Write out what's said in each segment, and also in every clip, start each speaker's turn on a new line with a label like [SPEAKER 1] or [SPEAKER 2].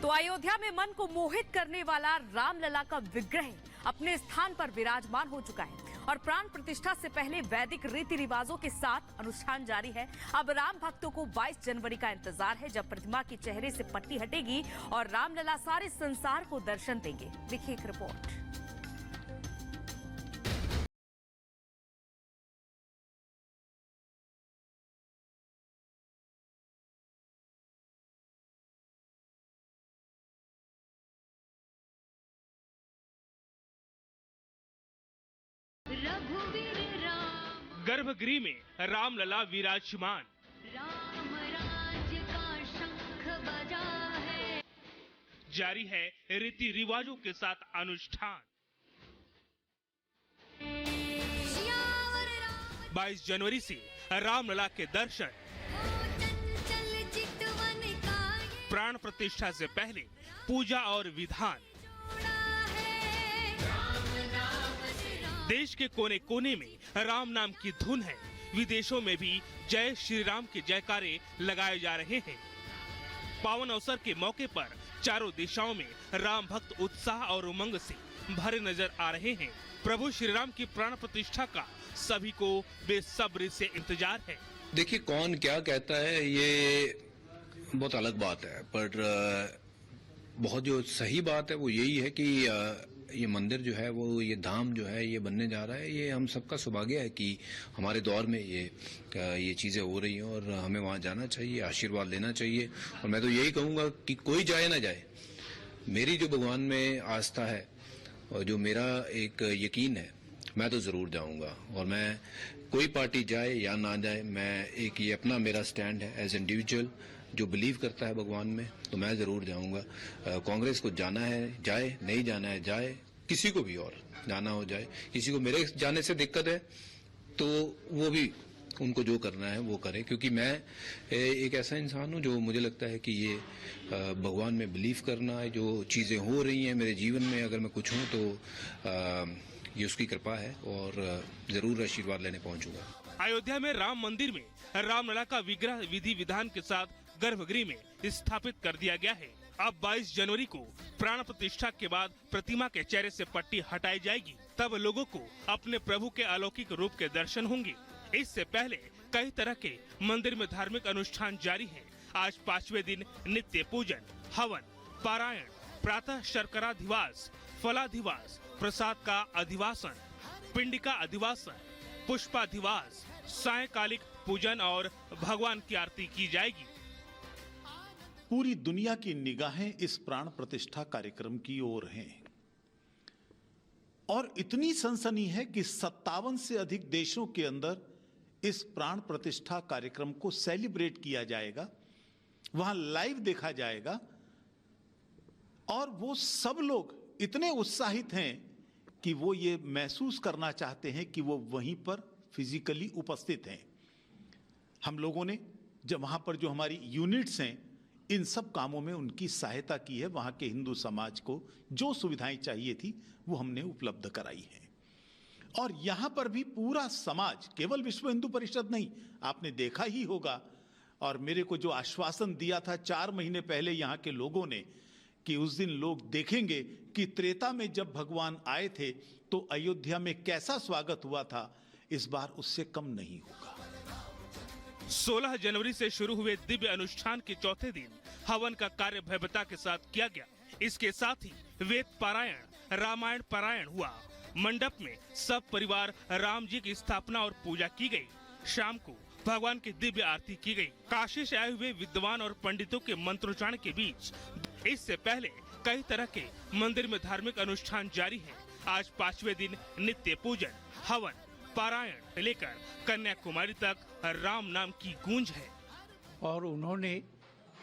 [SPEAKER 1] तो अयोध्या में मन को मोहित करने वाला रामलला का विग्रह अपने स्थान पर विराजमान हो चुका है और प्राण प्रतिष्ठा से पहले वैदिक रीति रिवाजों के साथ अनुष्ठान जारी है। अब राम भक्तों को 22 जनवरी का इंतजार है, जब प्रतिमा के चेहरे से पट्टी हटेगी और रामलला सारे संसार को दर्शन देंगे। देखिए एक रिपोर्ट।
[SPEAKER 2] गर्भगृह में रामलला विराजमान,
[SPEAKER 3] राम राज्य का शंख बजा है।
[SPEAKER 2] जारी है रीति रिवाजों के साथ अनुष्ठान। 22 जनवरी से रामलला के दर्शन। प्राण प्रतिष्ठा से पहले पूजा और विधान। देश के कोने कोने में राम नाम की धुन है। विदेशों में भी जय श्री राम के जयकारे लगाए जा रहे हैं। पावन अवसर के मौके पर चारों दिशाओं में राम भक्त उत्साह और उमंग से भरे नजर आ रहे हैं। प्रभु श्री राम की प्राण प्रतिष्ठा का सभी को बेसब्री से इंतजार है।
[SPEAKER 4] देखिए, कौन क्या कहता है ये बहुत अलग बात है, पर बहुत जो सही बात है वो यही है कि ये मंदिर जो है वो ये धाम जो है ये बनने जा रहा है। ये हम सबका सौभाग्य है कि हमारे दौर में ये चीजें हो रही हैं और हमें वहाँ जाना चाहिए, आशीर्वाद लेना चाहिए। और मैं तो यही कहूँगा कि कोई जाए ना जाए, मेरी जो भगवान में आस्था है और जो मेरा एक यकीन है, मैं तो जरूर जाऊंगा। और मैं कोई पार्टी जाए या ना जाए, मैं एक ये अपना मेरा स्टैंड है एज इंडिविजुअल जो बिलीव करता है भगवान में, तो मैं जरूर जाऊंगा। कांग्रेस को जाना है जाए, नहीं जाना है जाए, किसी को भी और जाना हो जाए। किसी को मेरे जाने से दिक्कत है तो वो भी उनको जो करना है वो करे, क्योंकि मैं एक ऐसा इंसान हूं जो मुझे लगता है कि ये भगवान में बिलीव करना है। जो चीजें हो रही हैं मेरे जीवन में, अगर मैं कुछ हूं तो ये उसकी कृपा है और जरूर आशीर्वाद लेने पहुंचूंगा।
[SPEAKER 2] अयोध्या में राम मंदिर में रामलला का विग्रह विधि विधान के साथ गर्भगृह में स्थापित कर दिया गया है। अब 22 जनवरी को प्राण प्रतिष्ठा के बाद प्रतिमा के चेहरे से पट्टी हटाई जाएगी। तब लोगों को अपने प्रभु के अलौकिक रूप के दर्शन होंगे। इससे पहले कई तरह के मंदिर में धार्मिक अनुष्ठान जारी है। आज 5वें दिन नित्य पूजन, हवन, पारायण, प्रातः शर्कराधिवास, फलाधिवास, प्रसाद का अधिवासन, पिंड का अधिवासन, पुष्पाधिवास, सायंकालिक पूजन और भगवान की आरती की जाएगी।
[SPEAKER 5] पूरी दुनिया की निगाहें इस प्राण प्रतिष्ठा कार्यक्रम की ओर हैं और इतनी सनसनी है कि 57 से अधिक देशों के अंदर इस प्राण प्रतिष्ठा कार्यक्रम को सेलिब्रेट किया जाएगा, वहां लाइव देखा जाएगा। और वो सब लोग इतने उत्साहित हैं कि वो ये महसूस करना चाहते हैं कि वो वहीं पर फिजिकली उपस्थित हैं। हम लोगों ने जब वहां पर जो हमारी यूनिट्स हैं, इन सब कामों में उनकी सहायता की है। वहां के हिंदू समाज को जो सुविधाएं चाहिए थी वो हमने उपलब्ध कराई है। और यहां पर भी पूरा समाज, केवल विश्व हिंदू परिषद नहीं, आपने देखा ही होगा और मेरे को जो आश्वासन दिया था 4 महीने पहले यहां के लोगों ने कि उस दिन लोग देखेंगे कि त्रेता में जब भगवान आए थे तो अयोध्या में कैसा स्वागत हुआ था, इस बार उससे कम नहीं होगा।
[SPEAKER 2] 16 जनवरी से शुरू हुए दिव्य अनुष्ठान के चौथे दिन हवन का कार्य भव्यता के साथ किया गया। इसके साथ ही वेद पारायण, रामायण पारायण हुआ। मंडप में सब परिवार राम जी की स्थापना और पूजा की गई। शाम को भगवान की दिव्य आरती की गई। काशी से आए हुए विद्वान और पंडितों के मंत्रोच्चारण के बीच इससे पहले कई तरह के मंदिर में धार्मिक अनुष्ठान जारी है। आज 5वें दिन नित्य पूजन, हवन, पारायण लेकर कन्याकुमारी तक राम नाम की गूंज है।
[SPEAKER 6] और उन्होंने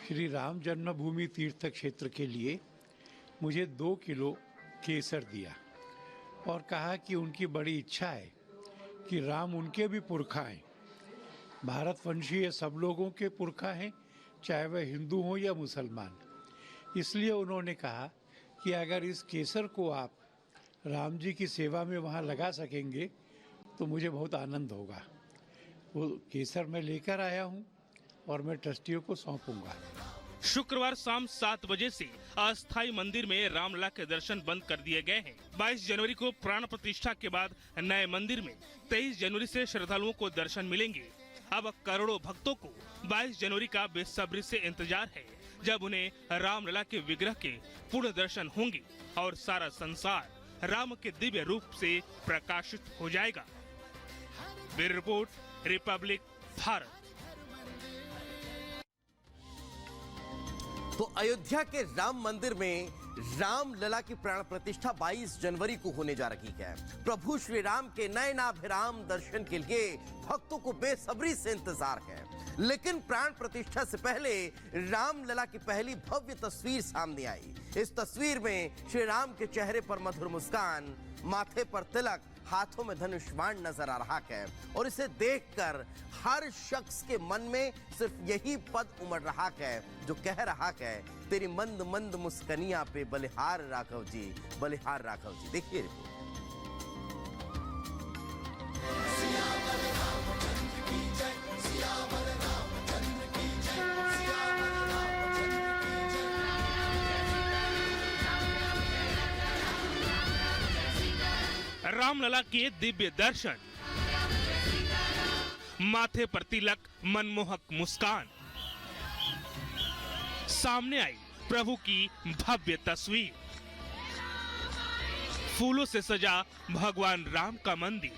[SPEAKER 6] श्री राम जन्मभूमि तीर्थ क्षेत्र के लिए मुझे 2 किलो केसर दिया और कहा कि उनकी बड़ी इच्छा है कि राम उनके भी पुरखा हैं, भारतवंशी सब लोगों के पुरखा हैं, चाहे वह हिंदू हो या मुसलमान। इसलिए उन्होंने कहा कि अगर इस केसर को आप राम जी की सेवा में वहाँ लगा सकेंगे तो मुझे बहुत आनंद होगा। वो केसर मैं लेकर आया हूँ और मैं ट्रस्टियों को सौंपूंगा।
[SPEAKER 2] शुक्रवार शाम 7 बजे से अस्थायी मंदिर में रामलला के दर्शन बंद कर दिए गए हैं। 22 जनवरी को प्राण प्रतिष्ठा के बाद नए मंदिर में 23 जनवरी से श्रद्धालुओं को दर्शन मिलेंगे। अब करोड़ों भक्तों को 22 जनवरी का बेसब्री से इंतजार है, जब उन्हें रामलला के विग्रह के पूर्ण दर्शन होंगे और सारा संसार राम के दिव्य रूप से प्रकाशित हो जाएगा। Bureau report, Republic Bharat.
[SPEAKER 7] तो अयोध्या के राम मंदिर में रामलला की प्राण प्रतिष्ठा 22 जनवरी को होने जा रही है। प्रभु श्री राम के नयनाभिराम दर्शन के लिए भक्तों को बेसब्री से इंतजार है। लेकिन प्राण प्रतिष्ठा से पहले रामलला की पहली भव्य तस्वीर सामने आई। इस तस्वीर में श्री राम के चेहरे पर मधुर मुस्कान, माथे पर तिलक, हाथों में धनुष बाण नजर आ रहा है और इसे देखकर हर शख्स के मन में सिर्फ यही पद उमड़ रहा है जो कह रहा है, तेरी मंद मंद मुस्कनिया पे बलिहार राघव जी, बलिहार राघव जी। देखिए
[SPEAKER 2] रामलला के दिव्य दर्शन, माथे पर तिलक, मनमोहक मुस्कान, सामने आई प्रभु की भव्य तस्वीर, फूलों से सजा भगवान राम का मंदिर।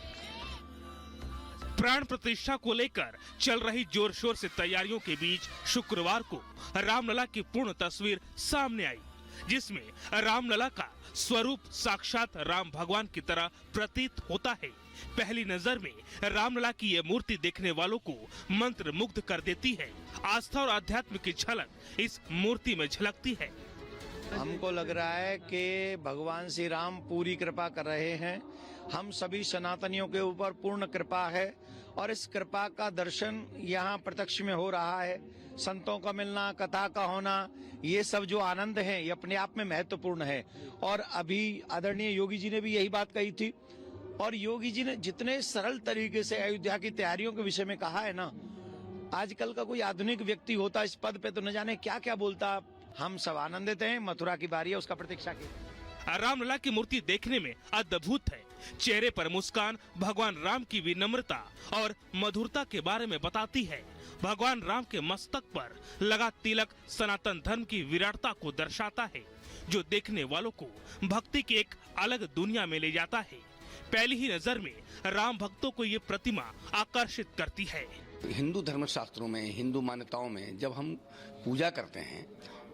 [SPEAKER 2] प्राण प्रतिष्ठा को लेकर चल रही जोर शोर से तैयारियों के बीच शुक्रवार को रामलला की पूर्ण तस्वीर सामने आई, जिसमें रामलला का स्वरूप साक्षात राम भगवान की तरह प्रतीत होता है। पहली नजर में रामलला की ये मूर्ति देखने वालों को मंत्र मुग्ध कर देती है। आस्था और आध्यात्म की झलक इस मूर्ति में झलकती है।
[SPEAKER 8] हमको लग रहा है कि भगवान श्री राम पूरी कृपा कर रहे हैं। हम सभी सनातनियों के ऊपर पूर्ण कृपा है और इस कृपा का दर्शन यहाँ प्रत्यक्ष में हो रहा है। संतों का मिलना, कथा का होना, ये सब जो आनंद है ये अपने आप में महत्वपूर्ण है। और अभी आदरणीय योगी जी ने भी यही बात कही थी और योगी जी ने जितने सरल तरीके से अयोध्या की तैयारियों के विषय में कहा है ना, आजकल का कोई आधुनिक व्यक्ति होता इस पद पे तो न जाने क्या क्या बोलता। हम सब आनंदित हैं। मथुरा की बारी है, उसका प्रतीक्षा की।
[SPEAKER 2] रामलला की मूर्ति देखने में अद्भुत है। चेहरे पर मुस्कान भगवान राम की विनम्रता और मधुरता के बारे में बताती है। भगवान राम के मस्तक पर लगा तिलक सनातन धर्म की विराटता को दर्शाता है, जो देखने वालों को भक्ति की एक अलग दुनिया में ले जाता है। पहली ही नजर में राम भक्तों को ये प्रतिमा आकर्षित करती है।
[SPEAKER 9] हिंदू धर्मशास्त्रों में, हिंदू मान्यताओं में जब हम पूजा करते हैं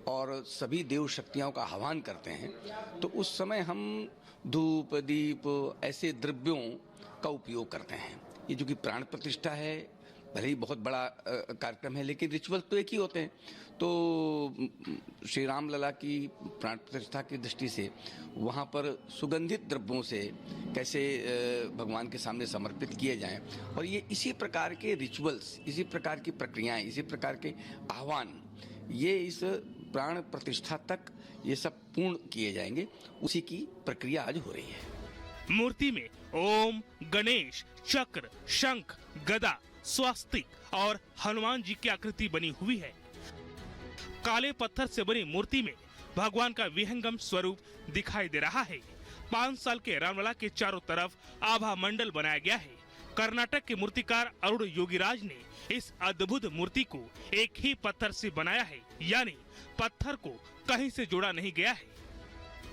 [SPEAKER 9] और सभी देव शक्तियों का आह्वान करते हैं तो उस समय हम धूप, दीप ऐसे द्रव्यों का उपयोग करते हैं। ये जो कि प्राण प्रतिष्ठा है, भले ही बहुत बड़ा कार्यक्रम है, लेकिन रिचुअल तो एक ही होते हैं। तो श्री रामलला की प्राण प्रतिष्ठा की दृष्टि से वहाँ पर सुगंधित द्रव्यों से कैसे भगवान के सामने समर्पित किए जाएं, और ये इसी प्रकार के रिचुअल्स, इसी प्रकार की प्रक्रियाएं, इसी प्रकार के आह्वान, ये इस प्राण प्रतिष्ठा तक ये सब पूर्ण किए जाएंगे, उसी की प्रक्रिया आज हो रही है।
[SPEAKER 2] मूर्ति में ओम, गणेश, चक्र, शंख, गदा, स्वस्तिक और हनुमान जी की आकृति बनी हुई है। काले पत्थर से बनी मूर्ति में भगवान का विहंगम स्वरूप दिखाई दे रहा है। 5 साल के रामलला के चारों तरफ आभा मंडल बनाया गया है। कर्नाटक के मूर्तिकार अरुण योगीराज ने इस अद्भुत मूर्ति को एक ही पत्थर से बनाया है, यानी पत्थर को कहीं से जोड़ा नहीं गया है।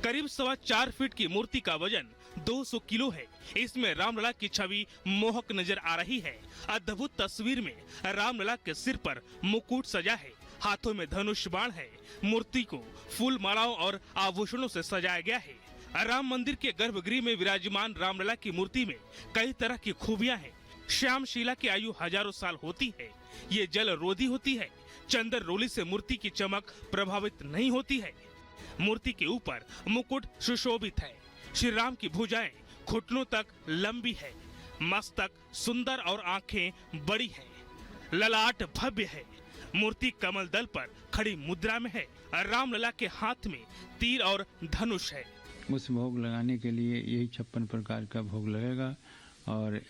[SPEAKER 2] करीब 4.25 फीट की मूर्ति का वजन 200 किलो है। इसमें रामलला की छवि मोहक नजर आ रही है। अद्भुत तस्वीर में रामलला के सिर पर मुकुट सजा है, हाथों में धनुष बाण है। मूर्ति को फूल मालाओं और आभूषणों से सजाया गया है। राम मंदिर के गर्भगृह में विराजमान रामलला की मूर्ति में कई तरह की खूबियां हैं। श्यामशिला की आयु हजारों साल होती है। ये जल रोधी होती है। चंदन रोली से मूर्ति की चमक प्रभावित नहीं होती है। मूर्ति के ऊपर मुकुट सुशोभित है। श्री राम की भुजाएं घुटनों तक लंबी है। मस्तक सुंदर और आंखें बड़ी है। ललाट भव्य है। मूर्ति कमल दल पर खड़ी मुद्रा में है। रामलला के हाथ में तीर और धनुष है।
[SPEAKER 10] उस भोग लगाने के लिए यही 56 प्रकार का भोग लगेगा और